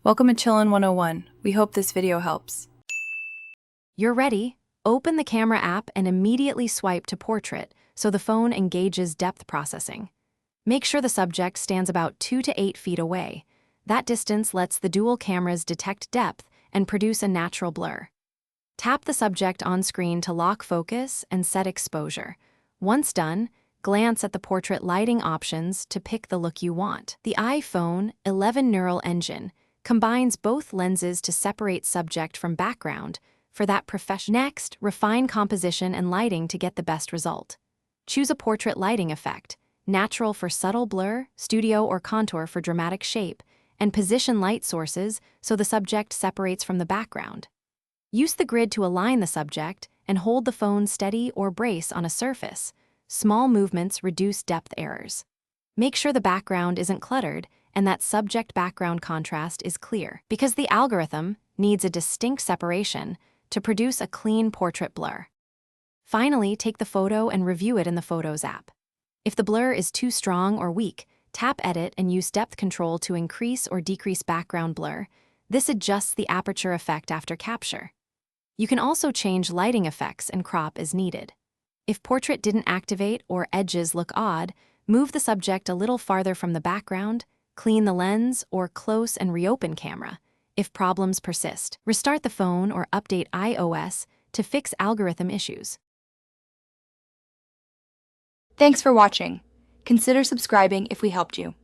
Welcome to Chillin' 101. We hope this video helps. You're ready. Open the camera app and immediately swipe to portrait so the phone engages depth processing. Make sure the subject stands about 2 to 8 feet away. That distance lets the dual cameras detect depth and produce a natural blur. Tap the subject on screen to lock focus and set exposure. Once done, glance at the portrait lighting options to pick the look you want. The iPhone 11 neural engine combines both lenses to separate subject from background for that professional. Next, refine composition and lighting to get the best result. Choose a portrait lighting effect, natural for subtle blur, studio or contour for dramatic shape, and position light sources so the subject separates from the background. Use the grid to align the subject and hold the phone steady or brace on a surface. Small movements reduce depth errors. Make sure the background isn't cluttered and that subject-background contrast is clear, because the algorithm needs a distinct separation to produce a clean portrait blur. Finally, take the photo and review it in the Photos app. If the blur is too strong or weak, tap Edit and use depth control to increase or decrease background blur. This adjusts the aperture effect after capture. You can also change lighting effects and crop as needed. If portrait didn't activate or edges look odd, move the subject a little farther from the background, clean the lens, or close and reopen camera. If problems persist, restart the phone or update iOS to fix algorithm issues. Thanks for watching. Consider subscribing if we helped you.